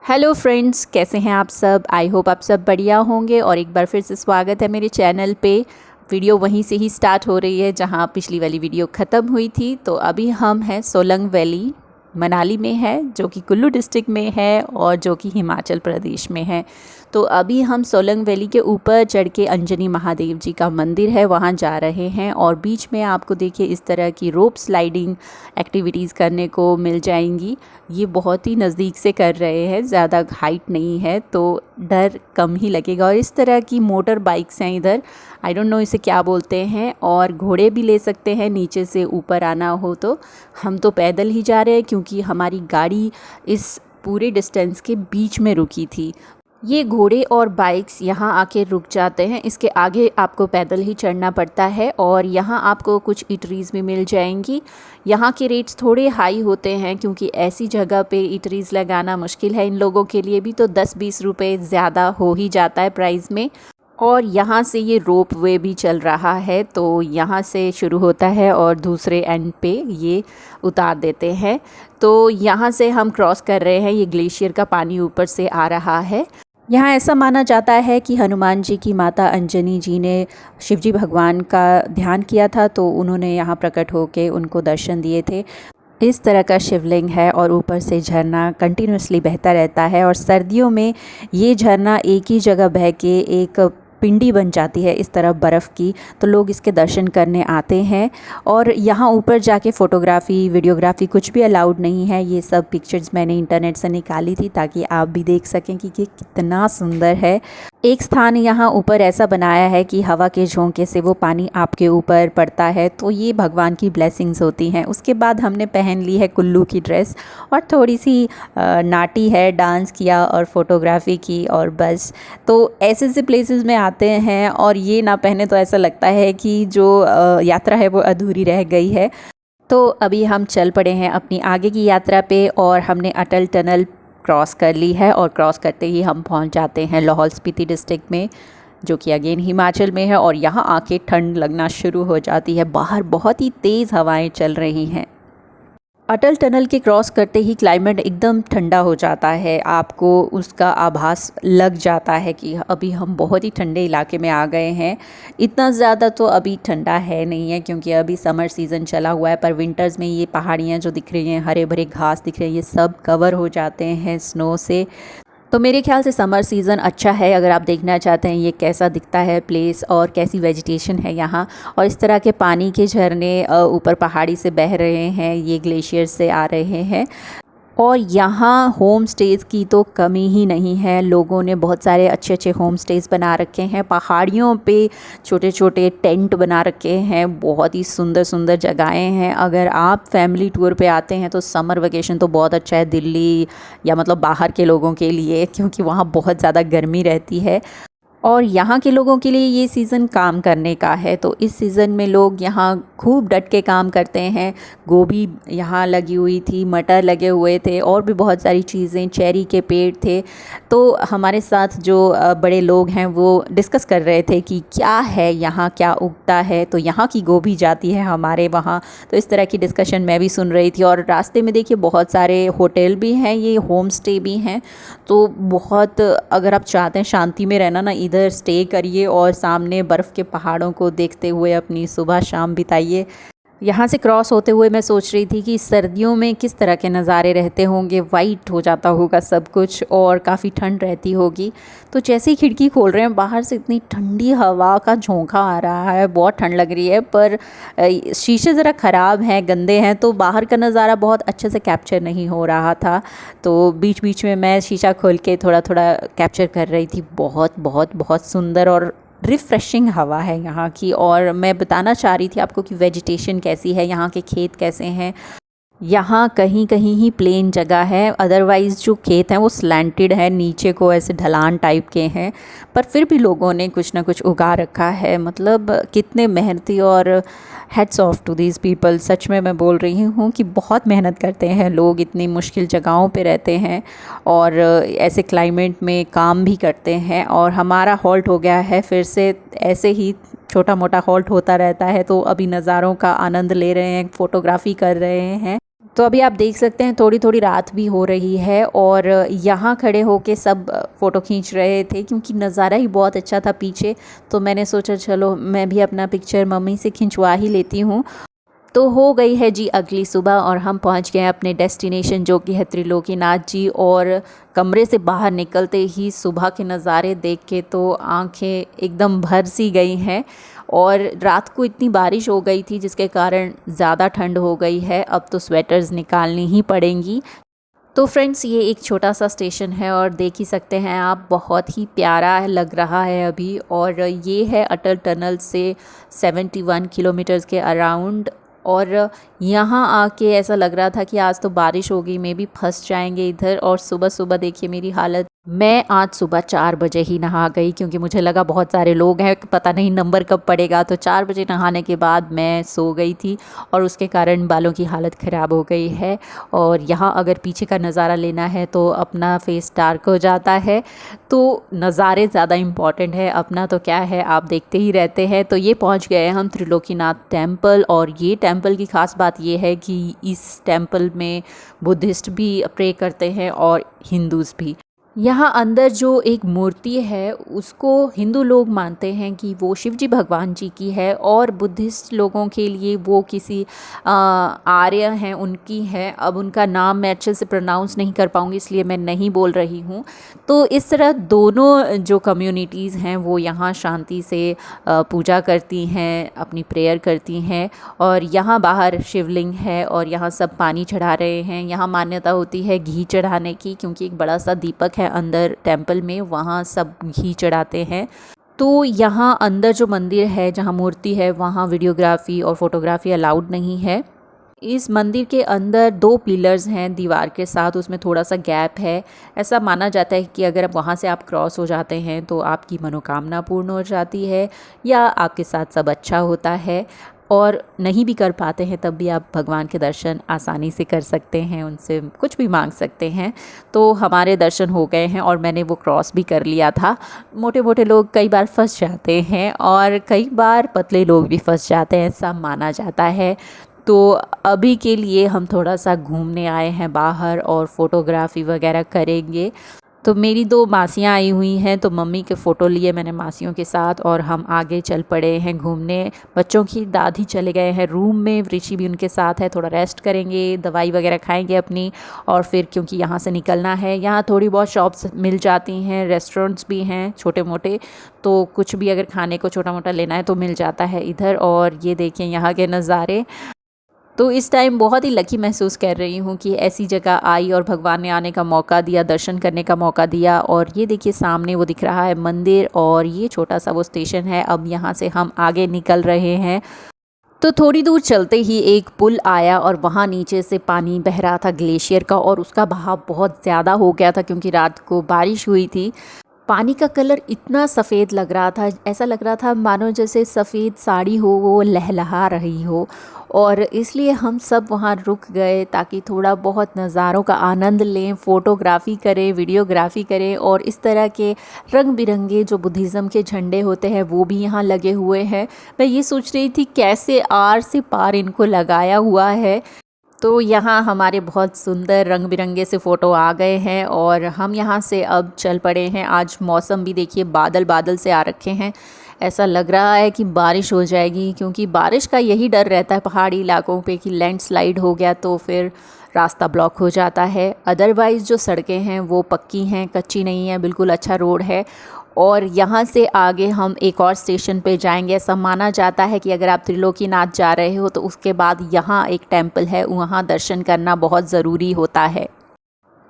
Hello friends, कैसे हैं आप सब। आई होप आप सब बढ़िया होंगे और एक बार फिर से स्वागत है मेरे चैनल पे। वीडियो वहीं से ही स्टार्ट हो रही है जहां पिछली वाली वीडियो ख़त्म हुई थी। तो अभी हम हैं सोलंग वैली, मनाली में है, जो कि कुल्लू डिस्ट्रिक्ट में है और जो कि हिमाचल प्रदेश में है। तो अभी हम सोलंग वैली के ऊपर चढ़ के अंजनी महादेव जी का मंदिर है वहाँ जा रहे हैं। और बीच में आपको देखिए इस तरह की रोप स्लाइडिंग एक्टिविटीज़ करने को मिल जाएंगी। ये बहुत ही नज़दीक से कर रहे हैं, ज़्यादा हाइट नहीं है तो डर कम ही लगेगा। और इस तरह की मोटर बाइक्स हैं इधर, आई डोंट नो इसे क्या बोलते हैं। और घोड़े भी ले सकते हैं नीचे से ऊपर आना हो तो। हम तो पैदल ही जा रहे हैं क्योंकि हमारी गाड़ी इस पूरे डिस्टेंस के बीच में रुकी थी। ये घोड़े और बाइक्स यहाँ आके रुक जाते हैं, इसके आगे आपको पैदल ही चढ़ना पड़ता है। और यहाँ आपको कुछ इटरीज़ भी मिल जाएंगी। यहाँ के रेट्स थोड़े हाई होते हैं क्योंकि ऐसी जगह पे इटरीज़ लगाना मुश्किल है इन लोगों के लिए भी, तो 10-20 रुपये ज़्यादा हो ही जाता है प्राइस में। और यहाँ से ये रोप वे भी चल रहा है, तो यहाँ से शुरू होता है और दूसरे एंड पे ये उतार देते हैं। तो यहाँ से हम क्रॉस कर रहे हैं, ये ग्लेशियर का पानी ऊपर से आ रहा है। यहाँ ऐसा माना जाता है कि हनुमान जी की माता अंजनी जी ने शिवजी भगवान का ध्यान किया था, तो उन्होंने यहाँ प्रकट होकर उनको दर्शन दिए थे। इस तरह का शिवलिंग है और ऊपर से झरना कंटिन्यूसली बहता रहता है। और सर्दियों में ये झरना एक ही जगह बह के एक पिंडी बन जाती है इस तरह बर्फ़ की, तो लोग इसके दर्शन करने आते हैं। और यहाँ ऊपर जाके फ़ोटोग्राफ़ी वीडियोग्राफी कुछ भी अलाउड नहीं है। ये सब पिक्चर्स मैंने इंटरनेट से निकाली थी ताकि आप भी देख सकें कि ये कितना सुंदर है। एक स्थान यहाँ ऊपर ऐसा बनाया है कि हवा के झोंके से वो पानी आपके ऊपर पड़ता है, तो ये भगवान की ब्लेसिंग्स होती हैं। उसके बाद हमने पहन ली है कुल्लू की ड्रेस और थोड़ी सी नाटी है, डांस किया और फ़ोटोग्राफ़ी की और बस। तो ऐसे ऐसे प्लेसेस में आते हैं और ये ना पहने तो ऐसा लगता है कि जो यात्रा है वो अधूरी रह गई है। तो अभी हम चल पड़े हैं अपनी आगे की यात्रा पे और हमने अटल टनल क्रॉस कर ली है। और क्रॉस करते ही हम पहुंच जाते हैं लाहौल स्पीति डिस्ट्रिक्ट में, जो कि अगेन हिमाचल में है। और यहाँ आके ठंड लगना शुरू हो जाती है, बाहर बहुत ही तेज़ हवाएं चल रही हैं। अटल टनल के क्रॉस करते ही क्लाइमेट एकदम ठंडा हो जाता है, आपको उसका आभास लग जाता है कि अभी हम बहुत ही ठंडे इलाके में आ गए हैं। इतना ज़्यादा तो अभी ठंडा है नहीं है क्योंकि अभी समर सीज़न चला हुआ है, पर विंटर्स में ये पहाड़ियाँ जो दिख रही हैं, हरे भरे घास दिख रहे हैं, ये सब कवर हो जाते हैं स्नो से। तो मेरे ख्याल से समर सीज़न अच्छा है अगर आप देखना चाहते हैं ये कैसा दिखता है प्लेस और कैसी वेजिटेशन है यहाँ। और इस तरह के पानी के झरने ऊपर पहाड़ी से बह रहे हैं, ये ग्लेशियर से आ रहे हैं। और यहाँ होम स्टेज़ की तो कमी ही नहीं है, लोगों ने बहुत सारे अच्छे अच्छे होम स्टेज़ बना रखे हैं। पहाड़ियों पे छोटे छोटे टेंट बना रखे हैं, बहुत ही सुंदर सुंदर जगहें हैं। अगर आप फैमिली टूर पे आते हैं तो समर वेकेशन तो बहुत अच्छा है दिल्ली या मतलब बाहर के लोगों के लिए, क्योंकि वहाँ बहुत ज़्यादा गर्मी रहती है। और यहाँ के लोगों के लिए ये सीज़न काम करने का है, तो इस सीज़न में लोग यहाँ खूब डट के काम करते हैं। गोभी यहाँ लगी हुई थी, मटर लगे हुए थे और भी बहुत सारी चीज़ें, चेरी के पेड़ थे। तो हमारे साथ जो बड़े लोग हैं वो डिस्कस कर रहे थे कि क्या है यहाँ, क्या उगता है, तो यहाँ की गोभी जाती है हमारे वहाँ। तो इस तरह की डिस्कशन मैं भी सुन रही थी। और रास्ते में देखिए बहुत सारे होटल भी हैं, ये होम स्टे भी हैं। तो बहुत, अगर आप चाहते हैं शांति में रहना ना, इधर स्टे करिए और सामने बर्फ़ के पहाड़ों को देखते हुए अपनी सुबह शाम बिताइए। यहाँ से क्रॉस होते हुए मैं सोच रही थी कि सर्दियों में किस तरह के नज़ारे रहते होंगे, वाइट हो जाता होगा सब कुछ और काफ़ी ठंड रहती होगी। तो जैसे ही खिड़की खोल रहे हैं बाहर से इतनी ठंडी हवा का झोंका आ रहा है, बहुत ठंड लग रही है। पर शीशे ज़रा ख़राब हैं, गंदे हैं, तो बाहर का नज़ारा बहुत अच्छे से कैप्चर नहीं हो रहा था। तो बीच बीच में मैं शीशा खोल के थोड़ा थोड़ा कैप्चर कर रही थी। बहुत बहुत बहुत सुंदर और रिफ़्रेशिंग हवा है यहाँ की। और मैं बताना चाह रही थी आपको कि वेजिटेशन कैसी है, यहाँ के खेत कैसे हैं। यहाँ कहीं कहीं ही प्लेन जगह है, अदरवाइज़ जो खेत हैं वो स्लैंटेड है, नीचे को ऐसे ढलान टाइप के हैं। पर फिर भी लोगों ने कुछ ना कुछ उगा रखा है, मतलब कितने मेहनती। और heads off to these people, सच में मैं बोल रही हूँ कि बहुत मेहनत करते हैं लोग, इतनी मुश्किल जगहों पे रहते हैं और ऐसे क्लाइमेट में काम भी करते हैं। और हमारा हॉल्ट हो गया है फिर से, ऐसे ही छोटा मोटा हॉल्ट होता रहता है। तो अभी नज़ारों का आनंद ले रहे हैं, फ़ोटोग्राफ़ी कर रहे हैं। तो अभी आप देख सकते हैं थोड़ी थोड़ी रात भी हो रही है और यहाँ खड़े होके सब फ़ोटो खींच रहे थे क्योंकि नज़ारा ही बहुत अच्छा था पीछे। तो मैंने सोचा चलो मैं भी अपना पिक्चर मम्मी से खिंचवा ही लेती हूँ। तो हो गई है जी अगली सुबह और हम पहुंच गए हैं अपने डेस्टिनेशन जो कि है त्रिलोकीनाथ जी। और कमरे से बाहर निकलते ही सुबह के नज़ारे देख के तो आंखें एकदम भर सी गई हैं। और रात को इतनी बारिश हो गई थी जिसके कारण ज़्यादा ठंड हो गई है, अब तो स्वेटर्स निकालनी ही पड़ेंगी। तो फ्रेंड्स ये एक छोटा सा स्टेशन है और देख ही सकते हैं आप, बहुत ही प्यारा लग रहा है अभी। और ये है अटल टनल से 71 किलोमीटर्स के अराउंड। और यहाँ आके ऐसा लग रहा था कि आज तो बारिश होगी, मे भी फंस जाएंगे इधर। और सुबह सुबह देखिए मेरी हालत, मैं आज सुबह 4 बजे ही नहा गई क्योंकि मुझे लगा बहुत सारे लोग हैं, पता नहीं नंबर कब पड़ेगा। तो 4 बजे नहाने के बाद मैं सो गई थी और उसके कारण बालों की हालत ख़राब हो गई है। और यहाँ अगर पीछे का नज़ारा लेना है तो अपना फेस डार्क हो जाता है। तो नज़ारे ज़्यादा इम्पॉर्टेंट है, अपना तो क्या है आप देखते ही रहते हैं। तो ये पहुँच गए हम त्रिलोकीनाथ टेम्पल। और ये टेम्पल की ख़ास बात ये है कि इस टेम्पल में बुद्धिस्ट भी प्रे करते हैं और हिंदूज़ भी। यहाँ अंदर जो एक मूर्ति है उसको हिंदू लोग मानते हैं कि वो शिव जी भगवान जी की है, और बुद्धिस्ट लोगों के लिए वो किसी आर्य हैं उनकी है। अब उनका नाम मैं अच्छे से प्रोनाउंस नहीं कर पाऊँगी इसलिए मैं नहीं बोल रही हूँ। तो इस तरह दोनों जो कम्युनिटीज़ हैं वो यहाँ शांति से पूजा करती हैं, अपनी प्रेयर करती हैं। और यहाँ बाहर शिवलिंग है और यहाँ सब पानी चढ़ा रहे हैं। यहाँ मान्यता होती है घी चढ़ाने की क्योंकि एक बड़ा सा दीपक है अंदर टेम्पल में, वहाँ सब घी चढ़ाते हैं। तो यहाँ अंदर जो मंदिर है जहाँ मूर्ति है वहाँ वीडियोग्राफी और फोटोग्राफी अलाउड नहीं है। इस मंदिर के अंदर 2 पिलर्स हैं दीवार के साथ, उसमें थोड़ा सा गैप है। ऐसा माना जाता है कि अगर वहाँ से आप क्रॉस हो जाते हैं तो आपकी मनोकामना पूर्ण हो जाती है या आपके साथ सब अच्छा होता है। और नहीं भी कर पाते हैं तब भी आप भगवान के दर्शन आसानी से कर सकते हैं, उनसे कुछ भी मांग सकते हैं। तो हमारे दर्शन हो गए हैं और मैंने वो क्रॉस भी कर लिया था। मोटे मोटे लोग कई बार फंस जाते हैं और कई बार पतले लोग भी फंस जाते हैं, ऐसा माना जाता है। तो अभी के लिए हम थोड़ा सा घूमने आए हैं बाहर और फ़ोटोग्राफ़ी वगैरह करेंगे। तो मेरी 2 मासियाँ आई हुई हैं तो मम्मी के फ़ोटो लिए मैंने मासियों के साथ और हम आगे चल पड़े हैं घूमने। बच्चों की दादी चले गए हैं रूम में, ऋषि भी उनके साथ है, थोड़ा रेस्ट करेंगे, दवाई वगैरह खाएंगे अपनी। और फिर क्योंकि यहाँ से निकलना है, यहाँ थोड़ी बहुत शॉप्स मिल जाती हैं, रेस्टोरेंट्स भी हैं छोटे मोटे, तो कुछ भी अगर खाने को छोटा मोटा लेना है तो मिल जाता है इधर। और ये देखिए यहाँ के नज़ारे। तो इस टाइम बहुत ही लकी महसूस कर रही हूँ कि ऐसी जगह आई और भगवान ने आने का मौका दिया, दर्शन करने का मौका दिया। और ये देखिए सामने वो दिख रहा है मंदिर और ये छोटा सा वो स्टेशन है। अब यहाँ से हम आगे निकल रहे हैं। तो थोड़ी दूर चलते ही एक पुल आया और वहाँ नीचे से पानी बह रहा था ग्लेशियर का, और उसका बहाव बहुत ज़्यादा हो गया था क्योंकि रात को बारिश हुई थी। पानी का कलर इतना सफ़ेद लग रहा था, ऐसा लग रहा था मानो जैसे सफ़ेद साड़ी हो वो लहलहा रही हो। और इसलिए हम सब वहाँ रुक गए ताकि थोड़ा बहुत नज़ारों का आनंद लें, फ़ोटोग्राफ़ी करें, वीडियोग्राफ़ी करें। और इस तरह के रंग बिरंगे जो बुद्धिज़्म के झंडे होते हैं वो भी यहाँ लगे हुए हैं। मैं ये सोच रही थी कैसे आर से पार इनको लगाया हुआ है। तो यहाँ हमारे बहुत सुंदर रंग बिरंगे से फ़ोटो आ गए हैं और हम यहाँ से अब चल पड़े हैं। आज मौसम भी देखिए बादल बादल से आ रखे हैं, ऐसा लग रहा है कि बारिश हो जाएगी क्योंकि बारिश का यही डर रहता है पहाड़ी इलाकों पे कि लैंडस्लाइड हो गया तो फिर रास्ता ब्लॉक हो जाता है। अदरवाइज़ जो सड़कें हैं वो पक्की हैं, कच्ची नहीं है, बिल्कुल अच्छा रोड है। और यहाँ से आगे हम एक और स्टेशन पे जाएंगे। ऐसा माना जाता है कि अगर आप त्रिलोकीनाथ जा रहे हो तो उसके बाद यहाँ एक टेम्पल है, वहाँ दर्शन करना बहुत ज़रूरी होता है।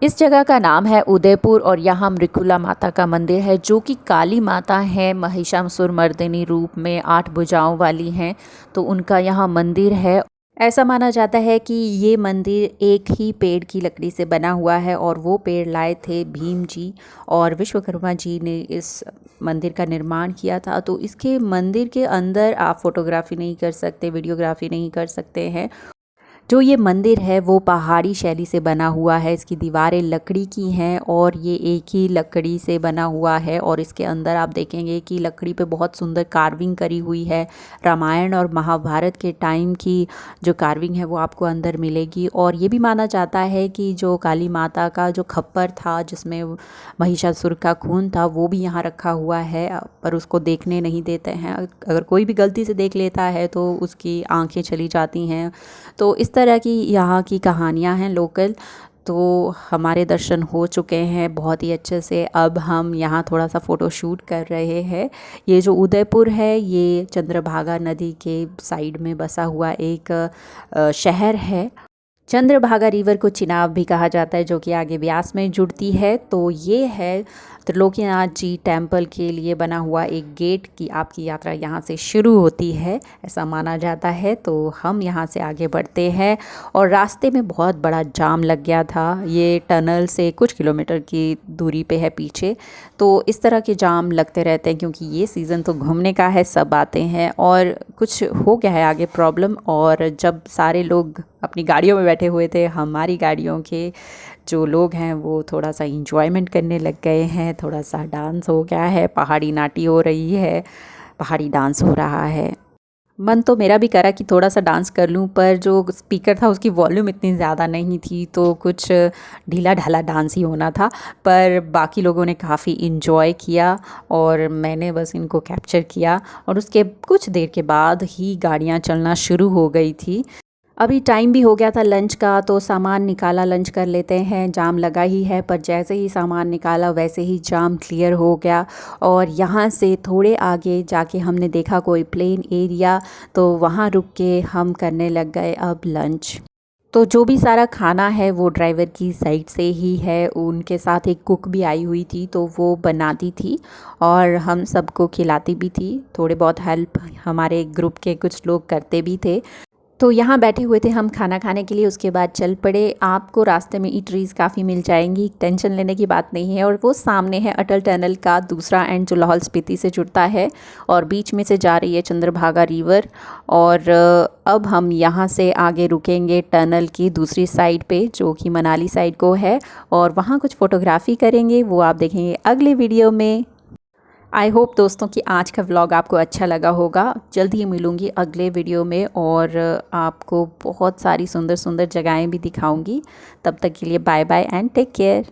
इस जगह का नाम है उदयपुर और यहाँ मृकुला माता का मंदिर है जो कि काली माता है, महिषासुर मर्दिनी रूप में 8 भुजाओं वाली हैं। तो उनका यहाँ मंदिर है। ऐसा माना जाता है कि ये मंदिर एक ही पेड़ की लकड़ी से बना हुआ है और वो पेड़ लाए थे भीम जी, और विश्वकर्मा जी ने इस मंदिर का निर्माण किया था। तो इसके मंदिर के अंदर आप फोटोग्राफी नहीं कर सकते, वीडियोग्राफी नहीं कर सकते हैं जो ये मंदिर है वो पहाड़ी शैली से बना हुआ है। इसकी दीवारें लकड़ी की हैं और ये एक ही लकड़ी से बना हुआ है। और इसके अंदर आप देखेंगे कि लकड़ी पे बहुत सुंदर कार्विंग करी हुई है। रामायण और महाभारत के टाइम की जो कार्विंग है वो आपको अंदर मिलेगी। और ये भी माना जाता है कि जो काली माता का जो खप्पर था जिसमें महिषासुर का खून था वो भी यहाँ रखा हुआ है, पर उसको देखने नहीं देते हैं। अगर कोई भी गलती से देख लेता है तो उसकी आंखें चली जाती हैं। तो इस तरह की यहाँ की कहानियाँ हैं लोकल। तो हमारे दर्शन हो चुके हैं बहुत ही अच्छे से। अब हम यहाँ थोड़ा सा फ़ोटो शूट कर रहे हैं। ये जो उदयपुर है ये चंद्रभागा नदी के साइड में बसा हुआ एक शहर है। चंद्रभागा रिवर को चिनाब भी कहा जाता है, जो कि आगे ब्यास में जुड़ती है। तो ये है त्रिलोकीनाथ जी टेम्पल के लिए बना हुआ एक गेट कि आपकी यात्रा यहाँ से शुरू होती है, ऐसा माना जाता है। तो हम यहाँ से आगे बढ़ते हैं और रास्ते में बहुत बड़ा जाम लग गया था। ये टनल से कुछ किलोमीटर की दूरी पे है पीछे। तो इस तरह के जाम लगते रहते हैं क्योंकि ये सीज़न तो घूमने का है, सब आते हैं। और कुछ हो गया है आगे प्रॉब्लम, और जब सारे लोग अपनी गाड़ियों में बैठे हुए थे, हमारी गाड़ियों के जो लोग हैं वो थोड़ा सा इंजॉयमेंट करने लग गए हैं। थोड़ा सा डांस हो गया है, पहाड़ी नाटी हो रही है, पहाड़ी डांस हो रहा है। मन तो मेरा भी करा कि थोड़ा सा डांस कर लूं, पर जो स्पीकर था उसकी वॉल्यूम इतनी ज़्यादा नहीं थी, तो कुछ ढीला ढाला डांस ही होना था। पर बाकी लोगों ने काफ़ी इन्जॉय किया और मैंने बस इनको कैप्चर किया। और उसके कुछ देर के बाद ही गाड़ियाँ चलना शुरू हो गई थी। अभी टाइम भी हो गया था लंच का, तो सामान निकाला, लंच कर लेते हैं। जाम लगा ही है, पर जैसे ही सामान निकाला वैसे ही जाम क्लियर हो गया। और यहाँ से थोड़े आगे जाके हमने देखा कोई प्लेन एरिया, तो वहाँ रुक के हम करने लग गए अब लंच। तो जो भी सारा खाना है वो ड्राइवर की साइड से ही है। उनके साथ एक कुक भी आई हुई थी, तो वो बनाती थी और हम सबको खिलाती भी थी। थोड़े बहुत हेल्प हमारे ग्रुप के कुछ लोग करते भी थे। तो यहाँ बैठे हुए थे हम खाना खाने के लिए, उसके बाद चल पड़े। आपको रास्ते में ईटरीज़ काफ़ी मिल जाएंगी, टेंशन लेने की बात नहीं है। और वो सामने है अटल टनल का दूसरा एंड जो लाहौल स्पीति से जुड़ता है, और बीच में से जा रही है चंद्रभागा रिवर। और अब हम यहाँ से आगे रुकेंगे टनल की दूसरी साइड पे, जो कि मनाली साइड को है, और वहाँ कुछ फ़ोटोग्राफ़ी करेंगे, वो आप देखेंगे अगले वीडियो में। आई होप दोस्तों कि आज का व्लॉग आपको अच्छा लगा होगा। जल्द ही मिलूँगी अगले वीडियो में और आपको बहुत सारी सुंदर सुंदर जगहें भी दिखाऊंगी। तब तक के लिए bye bye and take care.